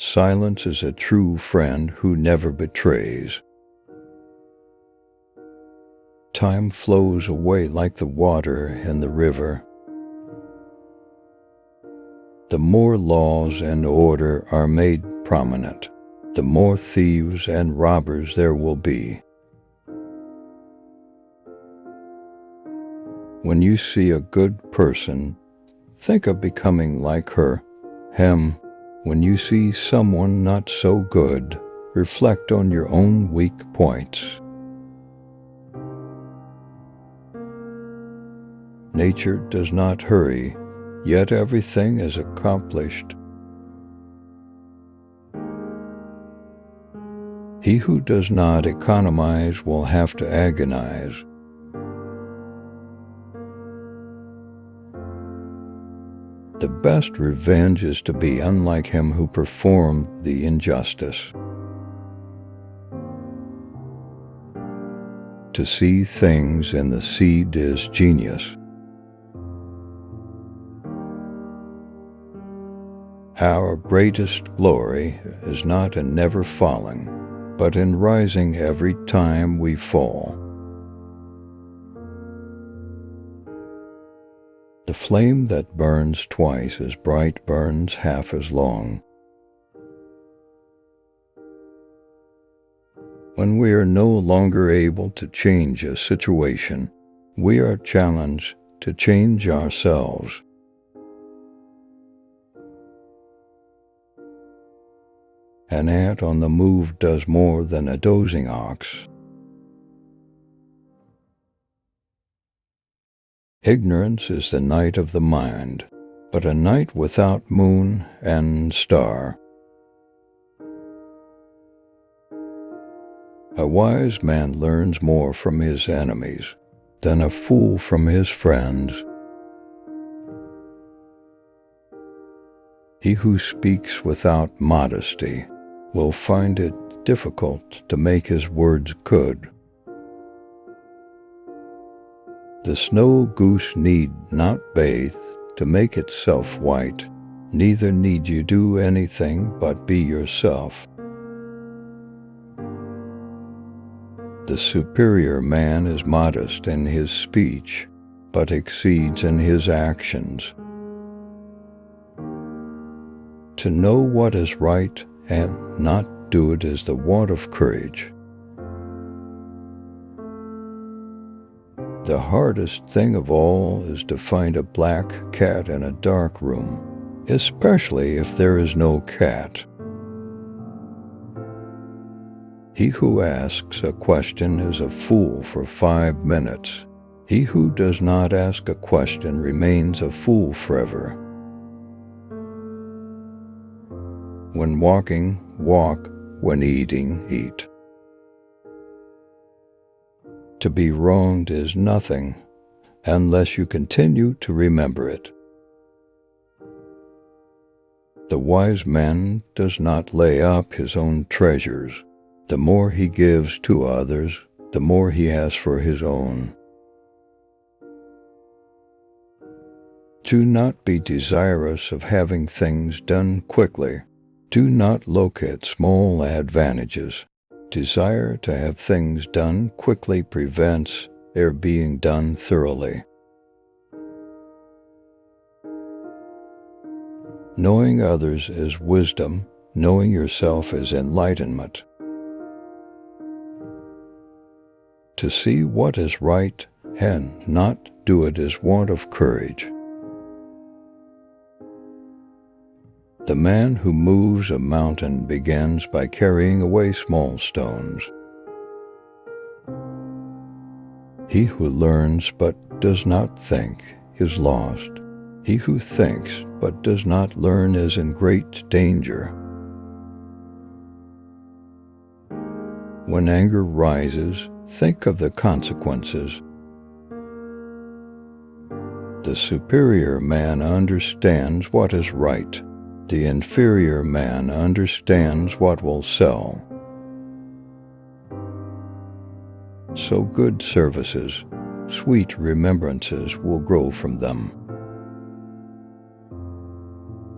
Silence is a true friend who never betrays. Time flows away like the water in the river. The more laws and order are made prominent, the more thieves and robbers there will be. When you see a good person, think of becoming like her, him. When you see someone not so good, reflect on your own weak points. Nature does not hurry, yet everything is accomplished. He who does not economize will have to agonize. The best revenge is to be unlike him who performed the injustice. To see things in the seed is genius. Our greatest glory is not in never falling, but in rising every time we fall. The flame that burns twice as bright burns half as long. When we are no longer able to change a situation, we are challenged to change ourselves. An ant on the move does more than a dozing ox. Ignorance is the night of the mind, but a night without moon and star. A wise man learns more from his enemies than a fool from his friends. He who speaks without modesty will find it difficult to make his words good. The snow goose need not bathe to make itself white, neither need you do anything but be yourself. The superior man is modest in his speech, but exceeds in his actions. To know what is right and not do it is the want of courage. The hardest thing of all is to find a black cat in a dark room, especially if there is no cat. He who asks a question is a fool for 5 minutes. He who does not ask a question remains a fool forever. When walking, walk. When eating, eat. To be wronged is nothing unless you continue to remember it. The wise man does not lay up his own treasures. The more he gives to others, the more he has for his own. Do not be desirous of having things done quickly. Do not look at small advantages. Desire to have things done quickly prevents their being done thoroughly. Knowing others is wisdom, knowing yourself is enlightenment. To see what is right and not do it is want of courage. The man who moves a mountain begins by carrying away small stones. He who learns but does not think is lost. He who thinks but does not learn is in great danger. When anger rises, think of the consequences. The superior man understands what is right. The inferior man understands what will sell. So good services, sweet remembrances will grow from them.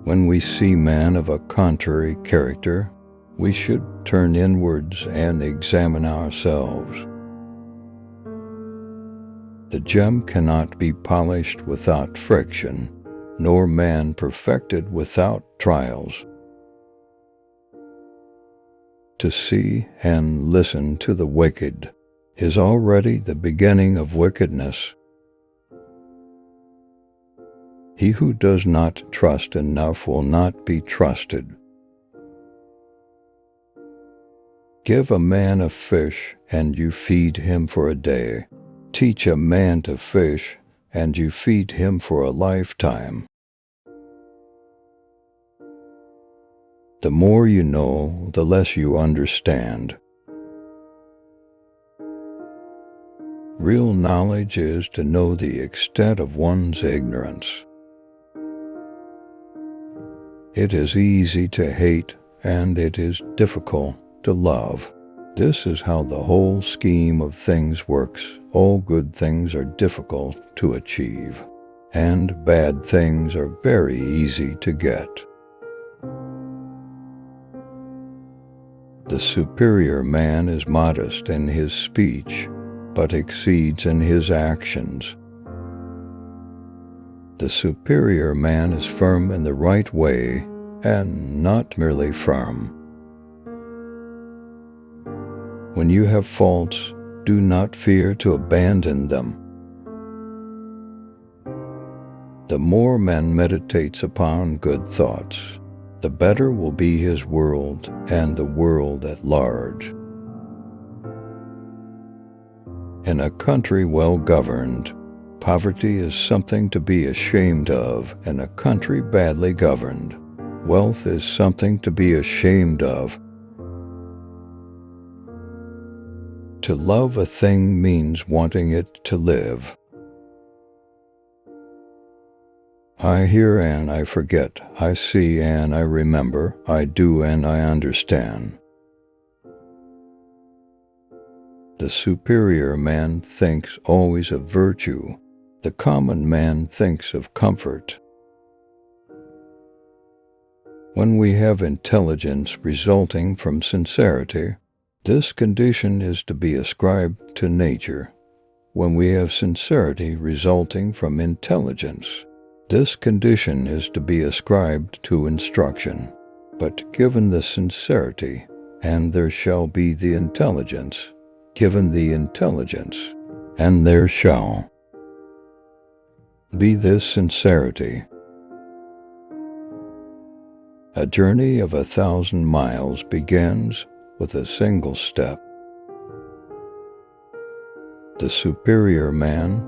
When we see man of a contrary character, we should turn inwards and examine ourselves. The gem cannot be polished without friction, nor man perfected without trials. To see and listen to the wicked is already the beginning of wickedness. He who does not trust enough will not be trusted. Give a man a fish, and you feed him for a day. Teach a man to fish, and you feed him for a lifetime. The more you know, the less you understand. Real knowledge is to know the extent of one's ignorance. It is easy to hate, and it is difficult to love. This is how the whole scheme of things works. All good things are difficult to achieve, and bad things are very easy to get. The superior man is modest in his speech, but exceeds in his actions. The superior man is firm in the right way, and not merely firm. When you have faults, do not fear to abandon them. The more man meditates upon good thoughts, the better will be his world and the world at large. In a country well governed, poverty is something to be ashamed of. In a country badly governed, wealth is something to be ashamed of. To love a thing means wanting it to live. I hear and I forget, I see and I remember, I do and I understand. The superior man thinks always of virtue. The common man thinks of comfort. When we have intelligence resulting from sincerity, this condition is to be ascribed to nature. When we have sincerity resulting from intelligence, this condition is to be ascribed to instruction. But given the sincerity, and there shall be the intelligence, given the intelligence, and there shall be this sincerity. A journey of 1,000 miles begins with a single step. The superior man,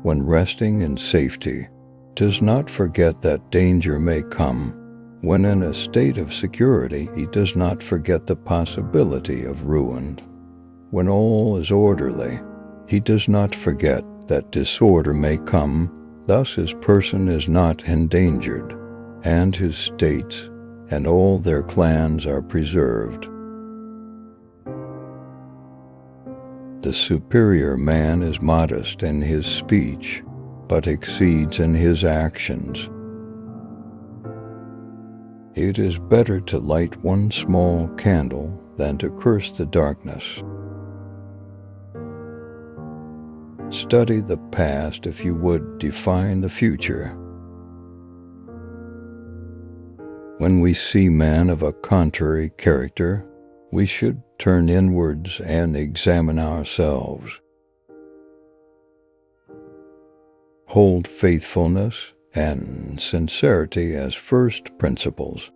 when resting in safety, does not forget that danger may come. When in a state of security, he does not forget the possibility of ruin. When all is orderly, he does not forget that disorder may come. Thus his person is not endangered, and his states and all their clans are preserved. The superior man is modest in his speech, but exceeds in his actions. It is better to light one small candle than to curse the darkness. Study the past if you would define the future. When we see man of a contrary character, we should turn inwards and examine ourselves. Hold faithfulness and sincerity as first principles.